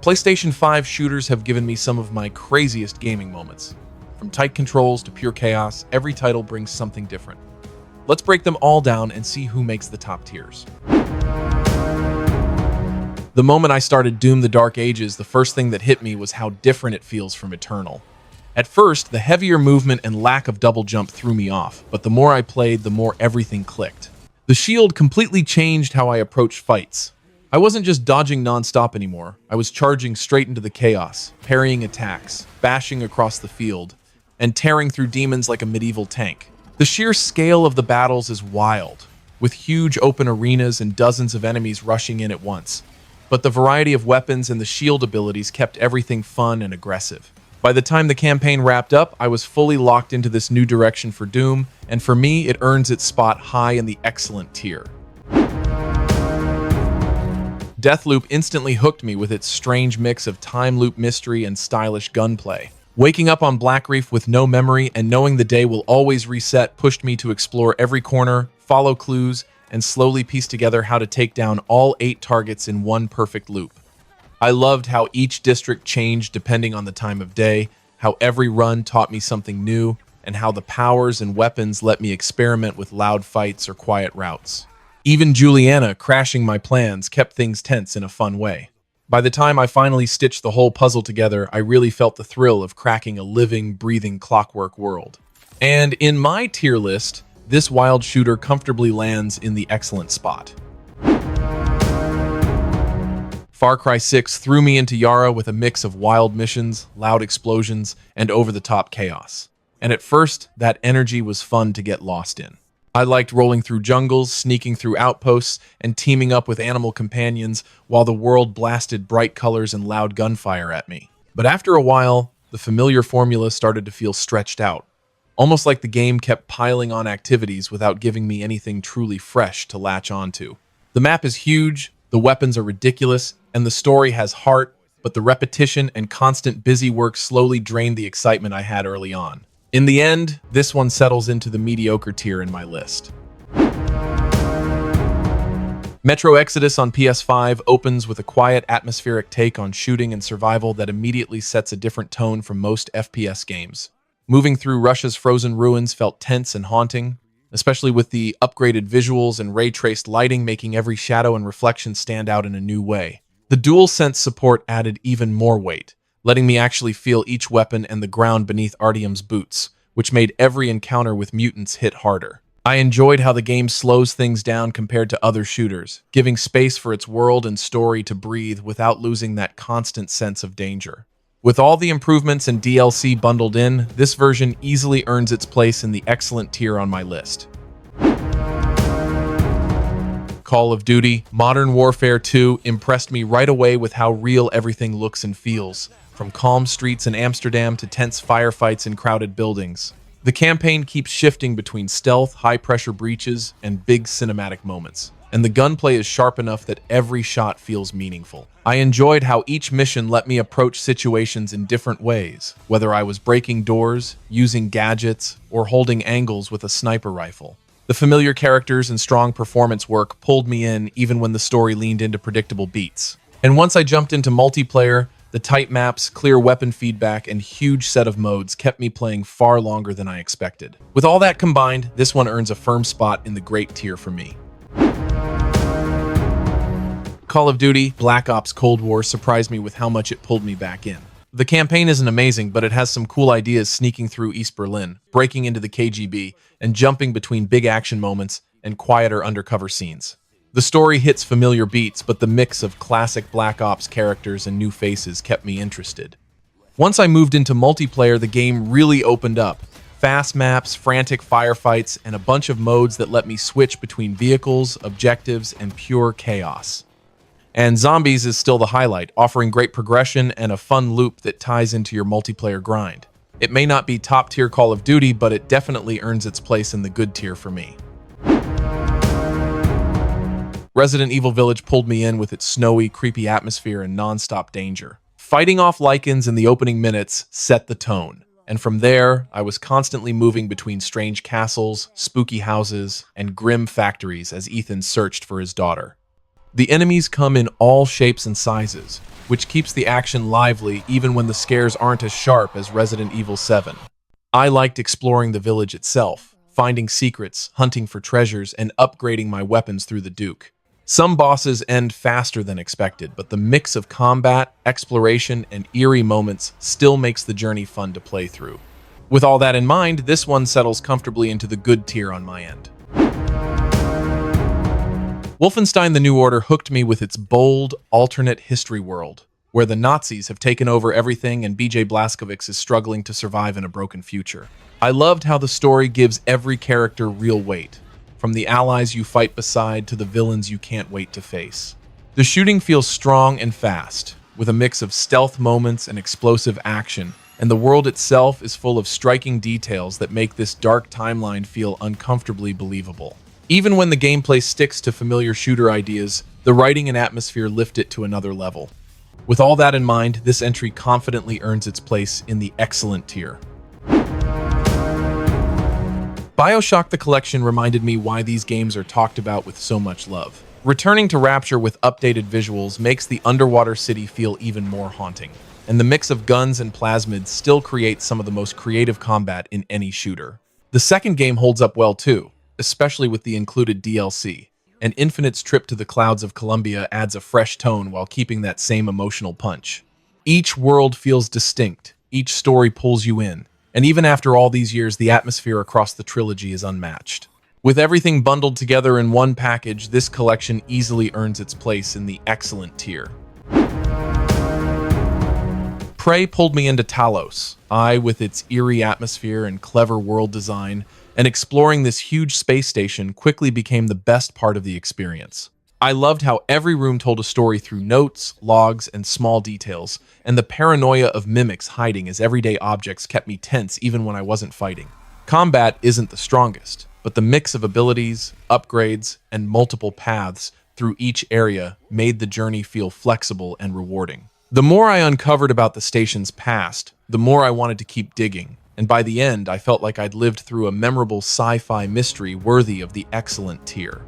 PlayStation 5 shooters have given me some of my craziest gaming moments. From tight controls to pure chaos, every title brings something different. Let's break them all down and see who makes the top tiers. The moment I started Doom: The Dark Ages, the first thing that hit me was how different it feels from Eternal. At first, the heavier movement and lack of double jump threw me off, but the more I played, the more everything clicked. The shield completely changed how I approached fights. I wasn't just dodging non-stop anymore, I was charging straight into the chaos, parrying attacks, bashing across the field, and tearing through demons like a medieval tank. The sheer scale of the battles is wild, with huge open arenas and dozens of enemies rushing in at once. But the variety of weapons and the shield abilities kept everything fun and aggressive. By the time the campaign wrapped up, I was fully locked into this new direction for Doom, and for me, it earns its spot high in the excellent tier. Deathloop instantly hooked me with its strange mix of time loop mystery and stylish gunplay. Waking up on Black Reef with no memory and knowing the day will always reset pushed me to explore every corner, follow clues, and slowly piece together how to take down all 8 targets in one perfect loop. I loved how each district changed depending on the time of day, how every run taught me something new, and how the powers and weapons let me experiment with loud fights or quiet routes. Even Juliana crashing my plans kept things tense in a fun way. By the time I finally stitched the whole puzzle together, I really felt the thrill of cracking a living, breathing clockwork world. And in my tier list, this wild shooter comfortably lands in the excellent spot. Far Cry 6 threw me into Yara with a mix of wild missions, loud explosions, and over-the-top chaos. And at first, that energy was fun to get lost in. I liked rolling through jungles, sneaking through outposts, and teaming up with animal companions while the world blasted bright colors and loud gunfire at me. But after a while, the familiar formula started to feel stretched out. Almost like the game kept piling on activities without giving me anything truly fresh to latch onto. The map is huge, the weapons are ridiculous, and the story has heart, but the repetition and constant busy work slowly drained the excitement I had early on. In the end, this one settles into the mediocre tier in my list. Metro Exodus on PS5 opens with a quiet, atmospheric take on shooting and survival that immediately sets a different tone from most FPS games. Moving through Russia's frozen ruins felt tense and haunting, especially with the upgraded visuals and ray-traced lighting making every shadow and reflection stand out in a new way. The DualSense support added even more weight, letting me actually feel each weapon and the ground beneath Artyom's boots, which made every encounter with mutants hit harder. I enjoyed how the game slows things down compared to other shooters, giving space for its world and story to breathe without losing that constant sense of danger. With all the improvements and DLC bundled in, this version easily earns its place in the excellent tier on my list. Call of Duty Modern Warfare 2 impressed me right away with how real everything looks and feels, from calm streets in Amsterdam to tense firefights in crowded buildings. The campaign keeps shifting between stealth, high-pressure breaches, and big cinematic moments, and the gunplay is sharp enough that every shot feels meaningful. I enjoyed how each mission let me approach situations in different ways, whether I was breaking doors, using gadgets, or holding angles with a sniper rifle. The familiar characters and strong performance work pulled me in even when the story leaned into predictable beats. And once I jumped into multiplayer, the tight maps, clear weapon feedback, and huge set of modes kept me playing far longer than I expected. With all that combined, this one earns a firm spot in the great tier for me. Call of Duty Black Ops Cold War surprised me with how much it pulled me back in. The campaign isn't amazing, but it has some cool ideas sneaking through East Berlin, breaking into the KGB, and jumping between big action moments and quieter undercover scenes. The story hits familiar beats, but the mix of classic Black Ops characters and new faces kept me interested. Once I moved into multiplayer, the game really opened up. Fast maps, frantic firefights, and a bunch of modes that let me switch between vehicles, objectives, and pure chaos. And Zombies is still the highlight, offering great progression and a fun loop that ties into your multiplayer grind. It may not be top-tier Call of Duty, but it definitely earns its place in the good tier for me. Resident Evil Village pulled me in with its snowy, creepy atmosphere and non-stop danger. Fighting off Lycans in the opening minutes set the tone, and from there, I was constantly moving between strange castles, spooky houses, and grim factories as Ethan searched for his daughter. The enemies come in all shapes and sizes, which keeps the action lively even when the scares aren't as sharp as Resident Evil 7. I liked exploring the village itself, finding secrets, hunting for treasures, and upgrading my weapons through the Duke. Some bosses end faster than expected, but the mix of combat, exploration, and eerie moments still makes the journey fun to play through. With all that in mind, this one settles comfortably into the good tier on my end. Wolfenstein: The New Order hooked me with its bold, alternate history world, where the Nazis have taken over everything and BJ Blazkowicz is struggling to survive in a broken future. I loved how the story gives every character real weight, from the allies you fight beside to the villains you can't wait to face. The shooting feels strong and fast, with a mix of stealth moments and explosive action, and the world itself is full of striking details that make this dark timeline feel uncomfortably believable. Even when the gameplay sticks to familiar shooter ideas, the writing and atmosphere lift it to another level. With all that in mind, this entry confidently earns its place in the excellent tier. BioShock the Collection reminded me why these games are talked about with so much love. Returning to Rapture with updated visuals makes the underwater city feel even more haunting, and the mix of guns and plasmids still creates some of the most creative combat in any shooter. The second game holds up well too, especially with the included DLC, and Infinite's trip to the clouds of Columbia adds a fresh tone while keeping that same emotional punch. Each world feels distinct, each story pulls you in, and even after all these years, the atmosphere across the trilogy is unmatched. With everything bundled together in one package, this collection easily earns its place in the excellent tier. Prey pulled me into Talos. With its eerie atmosphere and clever world design, and exploring this huge space station quickly became the best part of the experience. I loved how every room told a story through notes, logs, and small details, and the paranoia of mimics hiding as everyday objects kept me tense even when I wasn't fighting. Combat isn't the strongest, but the mix of abilities, upgrades, and multiple paths through each area made the journey feel flexible and rewarding. The more I uncovered about the station's past, the more I wanted to keep digging, and by the end, I felt like I'd lived through a memorable sci-fi mystery worthy of the excellent tier.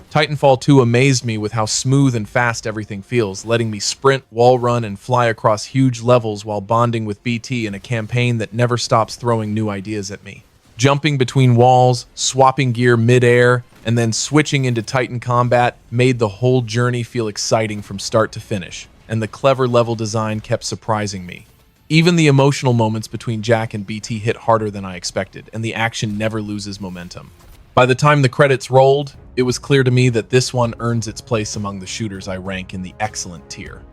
Titanfall 2 amazed me with how smooth and fast everything feels, letting me sprint, wall run, and fly across huge levels while bonding with BT in a campaign that never stops throwing new ideas at me. Jumping between walls, swapping gear mid-air, and then switching into Titan combat made the whole journey feel exciting from start to finish, and the clever level design kept surprising me. Even the emotional moments between Jack and BT hit harder than I expected, and the action never loses momentum. By the time the credits rolled, it was clear to me that this one earns its place among the shooters I rank in the excellent tier.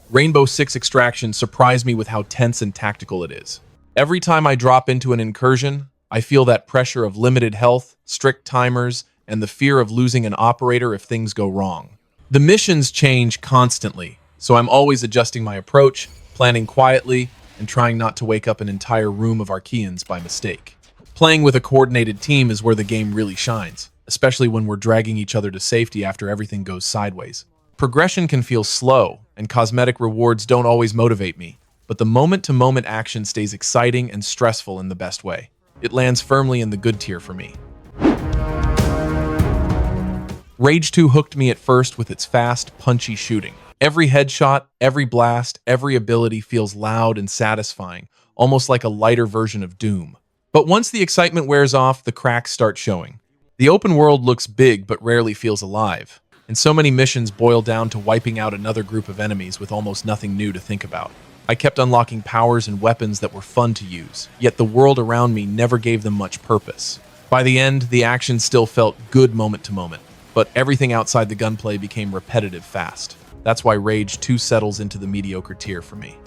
Rainbow Six Extraction surprised me with how tense and tactical it is. Every time I drop into an incursion, I feel that pressure of limited health, strict timers, and the fear of losing an operator if things go wrong. The missions change constantly, so I'm always adjusting my approach, planning quietly, and trying not to wake up an entire room of Archeans by mistake. Playing with a coordinated team is where the game really shines, especially when we're dragging each other to safety after everything goes sideways. Progression can feel slow, and cosmetic rewards don't always motivate me, but the moment-to-moment action stays exciting and stressful in the best way. It lands firmly in the good tier for me. Rage 2 hooked me at first with its fast, punchy shooting. Every headshot, every blast, every ability feels loud and satisfying, almost like a lighter version of Doom. But once the excitement wears off, the cracks start showing. The open world looks big but rarely feels alive, and so many missions boil down to wiping out another group of enemies with almost nothing new to think about. I kept unlocking powers and weapons that were fun to use, yet the world around me never gave them much purpose. By the end, the action still felt good moment to moment, but everything outside the gunplay became repetitive fast. That's why Rage 2 settles into the mediocre tier for me.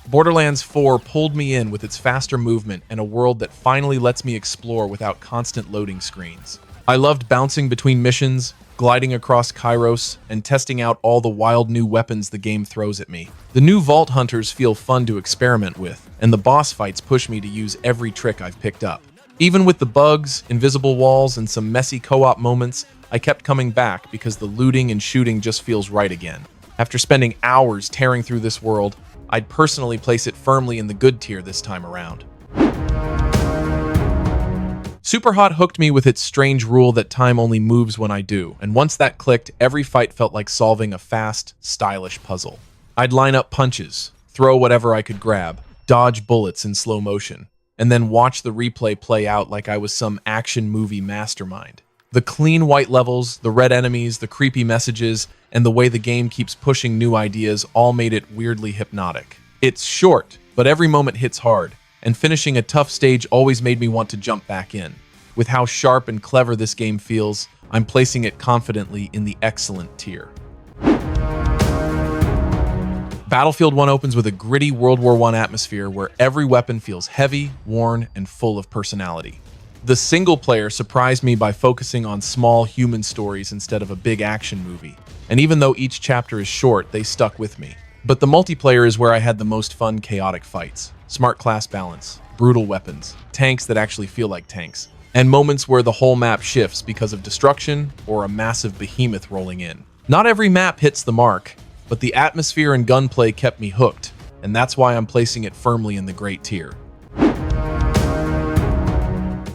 Borderlands 4 pulled me in with its faster movement and a world that finally lets me explore without constant loading screens. I loved bouncing between missions, gliding across Kairos, and testing out all the wild new weapons the game throws at me. The new Vault Hunters feel fun to experiment with, and the boss fights push me to use every trick I've picked up. Even with the bugs, invisible walls, and some messy co-op moments, I kept coming back because the looting and shooting just feels right again. After spending hours tearing through this world, I'd personally place it firmly in the good tier this time around. Superhot hooked me with its strange rule that time only moves when I do, and once that clicked, every fight felt like solving a fast, stylish puzzle. I'd line up punches, throw whatever I could grab, dodge bullets in slow motion, and then watch the replay play out like I was some action movie mastermind. The clean white levels, the red enemies, the creepy messages, and the way the game keeps pushing new ideas all made it weirdly hypnotic. It's short, but every moment hits hard, and finishing a tough stage always made me want to jump back in. With how sharp and clever this game feels, I'm placing it confidently in the excellent tier. Battlefield 1 opens with a gritty World War I atmosphere where every weapon feels heavy, worn, and full of personality. The single player surprised me by focusing on small human stories instead of a big action movie, and even though each chapter is short, they stuck with me. But the multiplayer is where I had the most fun, chaotic fights. Smart class balance, brutal weapons, tanks that actually feel like tanks, and moments where the whole map shifts because of destruction or a massive behemoth rolling in. Not every map hits the mark, but the atmosphere and gunplay kept me hooked, and that's why I'm placing it firmly in the great tier.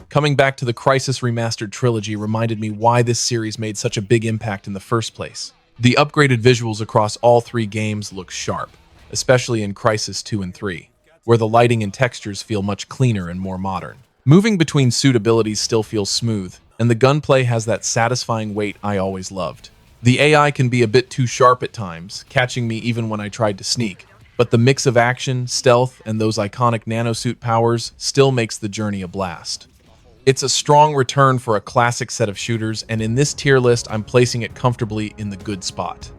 Coming back to the Crysis Remastered Trilogy reminded me why this series made such a big impact in the first place. The upgraded visuals across all three games look sharp, especially in Crysis 2 and 3, where the lighting and textures feel much cleaner and more modern. Moving between suit abilities still feels smooth, and the gunplay has that satisfying weight I always loved. The AI can be a bit too sharp at times, catching me even when I tried to sneak, but the mix of action, stealth, and those iconic nanosuit powers still makes the journey a blast. It's a strong return for a classic set of shooters, and in this tier list, I'm placing it comfortably in the good spot.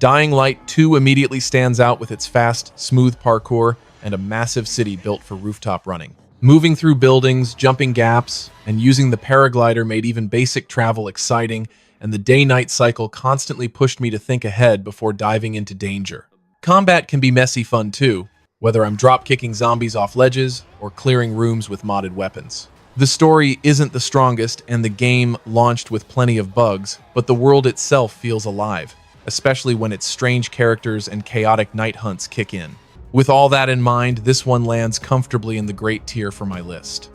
Dying Light 2 immediately stands out with its fast, smooth parkour and a massive city built for rooftop running. Moving through buildings, jumping gaps, and using the paraglider made even basic travel exciting, and the day-night cycle constantly pushed me to think ahead before diving into danger. Combat can be messy fun too, whether I'm drop-kicking zombies off ledges or clearing rooms with modded weapons. The story isn't the strongest, and the game launched with plenty of bugs, but the world itself feels alive, especially when its strange characters and chaotic night hunts kick in. With all that in mind, this one lands comfortably in the great tier for my list.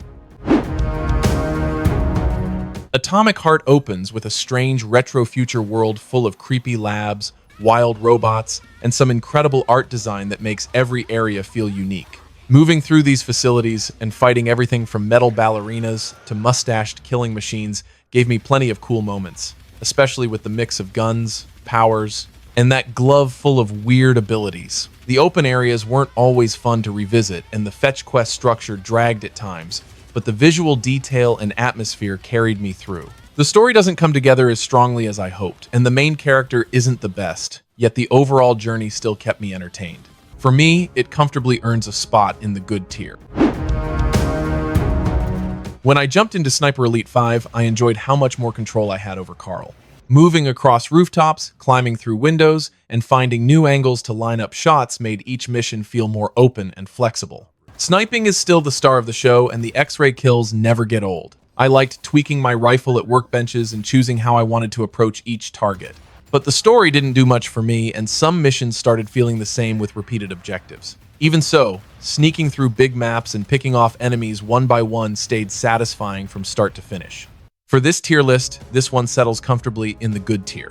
Atomic Heart opens with a strange retro-future world full of creepy labs, wild robots, and some incredible art design that makes every area feel unique. Moving through these facilities and fighting everything from metal ballerinas to mustached killing machines gave me plenty of cool moments, especially with the mix of guns, powers, and that glove full of weird abilities. The open areas weren't always fun to revisit, and the fetch quest structure dragged at times, but the visual detail and atmosphere carried me through. The story doesn't come together as strongly as I hoped, and the main character isn't the best, yet the overall journey still kept me entertained. For me, it comfortably earns a spot in the good tier. When I jumped into Sniper Elite 5, I enjoyed how much more control I had over Carl. Moving across rooftops, climbing through windows, and finding new angles to line up shots made each mission feel more open and flexible. Sniping is still the star of the show, and the X-ray kills never get old. I liked tweaking my rifle at workbenches and choosing how I wanted to approach each target. But the story didn't do much for me, and some missions started feeling the same with repeated objectives. Even so, sneaking through big maps and picking off enemies one by one stayed satisfying from start to finish. For this tier list, this one settles comfortably in the good tier.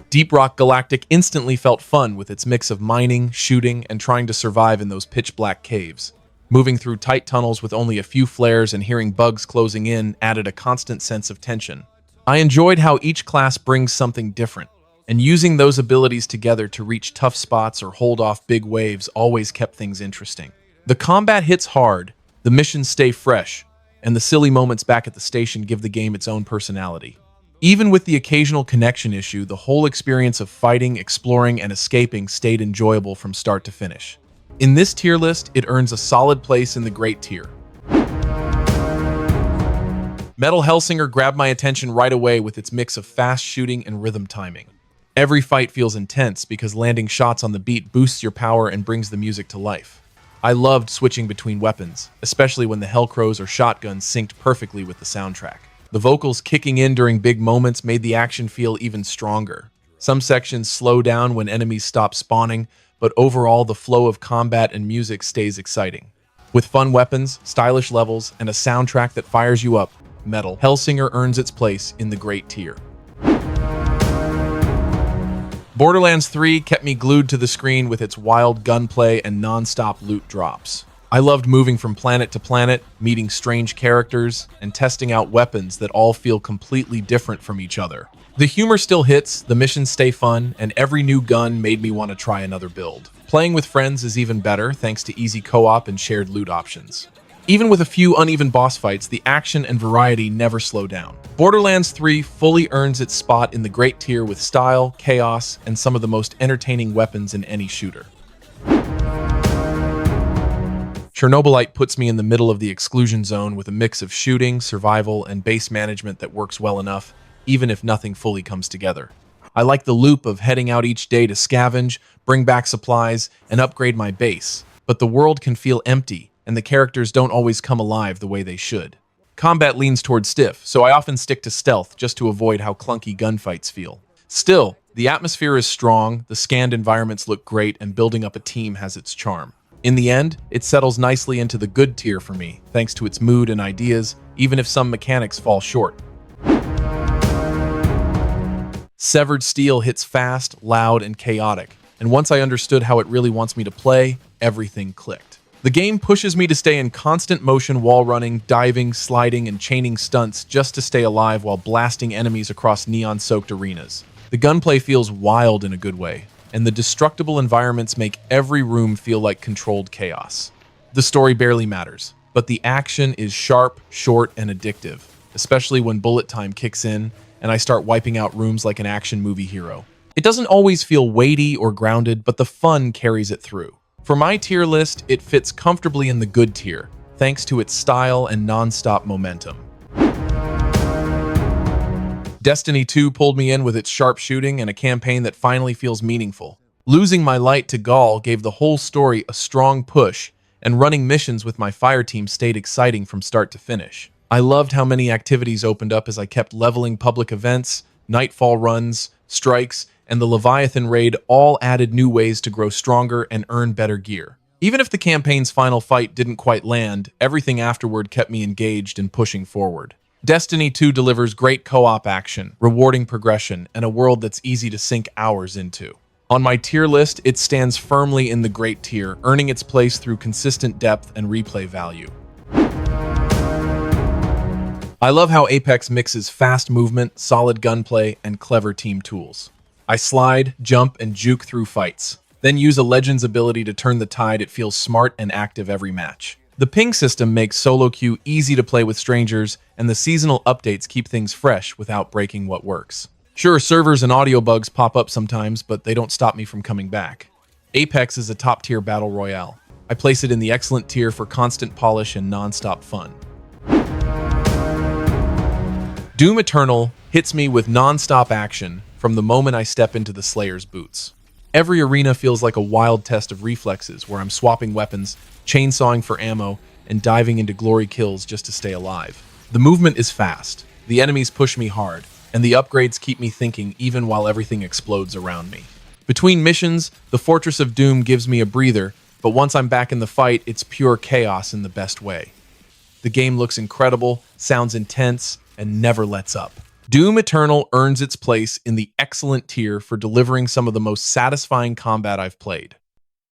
Deep Rock Galactic instantly felt fun with its mix of mining, shooting, and trying to survive in those pitch-black caves. Moving through tight tunnels with only a few flares and hearing bugs closing in added a constant sense of tension. I enjoyed how each class brings something different, and using those abilities together to reach tough spots or hold off big waves always kept things interesting. The combat hits hard, the missions stay fresh, and the silly moments back at the station give the game its own personality. Even with the occasional connection issue, the whole experience of fighting, exploring, and escaping stayed enjoyable from start to finish. In this tier list, it earns a solid place in the great tier. Metal Hellsinger grabbed my attention right away with its mix of fast shooting and rhythm timing. Every fight feels intense because landing shots on the beat boosts your power and brings the music to life. I loved switching between weapons, especially when the Hellcrows or shotguns synced perfectly with the soundtrack. The vocals kicking in during big moments made the action feel even stronger. Some sections slow down when enemies stop spawning, but overall the flow of combat and music stays exciting. With fun weapons, stylish levels, and a soundtrack that fires you up, Hellsinger earns its place in the great tier. Borderlands 3 kept me glued to the screen with its wild gunplay and non-stop loot drops. I loved moving from planet to planet, meeting strange characters, and testing out weapons that all feel completely different from each other. The humor still hits, the missions stay fun, and every new gun made me want to try another build. Playing with friends is even better thanks to easy co-op and shared loot options. Even with a few uneven boss fights, the action and variety never slow down. Borderlands 3 fully earns its spot in the great tier with style, chaos, and some of the most entertaining weapons in any shooter. Chernobylite puts me in the middle of the exclusion zone with a mix of shooting, survival, and base management that works well enough, even if nothing fully comes together. I like the loop of heading out each day to scavenge, bring back supplies, and upgrade my base, but the world can feel empty, and the characters don't always come alive the way they should. Combat leans towards stiff, so I often stick to stealth just to avoid how clunky gunfights feel. Still, the atmosphere is strong, the scanned environments look great, and building up a team has its charm. In the end, it settles nicely into the good tier for me, thanks to its mood and ideas, even if some mechanics fall short. Severed Steel hits fast, loud, and chaotic, and once I understood how it really wants me to play, everything clicked. The game pushes me to stay in constant motion wall running, diving, sliding, and chaining stunts just to stay alive while blasting enemies across neon-soaked arenas. The gunplay feels wild in a good way, and the destructible environments make every room feel like controlled chaos. The story barely matters, but the action is sharp, short, and addictive, especially when bullet time kicks in and I start wiping out rooms like an action movie hero. It doesn't always feel weighty or grounded, but the fun carries it through. For my tier list, it fits comfortably in the good tier, thanks to its style and non-stop momentum. Destiny 2 pulled me in with its sharp shooting and a campaign that finally feels meaningful. Losing my light to Gaul gave the whole story a strong push, and running missions with my fire team stayed exciting from start to finish. I loved how many activities opened up as I kept leveling. Public events, nightfall runs, strikes, and the Leviathan raid all added new ways to grow stronger and earn better gear. Even if the campaign's final fight didn't quite land, everything afterward kept me engaged and pushing forward. Destiny 2 delivers great co-op action, rewarding progression, and a world that's easy to sink hours into. On my tier list, it stands firmly in the great tier, earning its place through consistent depth and replay value. I love how Apex mixes fast movement, solid gunplay, and clever team tools. I slide, jump, and juke through fights, then use a Legend's ability to turn the tide. It feels smart and active every match. The ping system makes solo queue easy to play with strangers, and the seasonal updates keep things fresh without breaking what works. Sure, servers and audio bugs pop up sometimes, but they don't stop me from coming back. Apex is a top-tier battle royale. I place it in the excellent tier for constant polish and non-stop fun. Doom Eternal hits me with non-stop action from the moment I step into the Slayer's boots. Every arena feels like a wild test of reflexes where I'm swapping weapons, chainsawing for ammo, and diving into glory kills just to stay alive. The movement is fast, the enemies push me hard, and the upgrades keep me thinking even while everything explodes around me. Between missions, the Fortress of Doom gives me a breather, but once I'm back in the fight, it's pure chaos in the best way. The game looks incredible, sounds intense, and never lets up. Doom Eternal earns its place in the excellent tier for delivering some of the most satisfying combat I've played.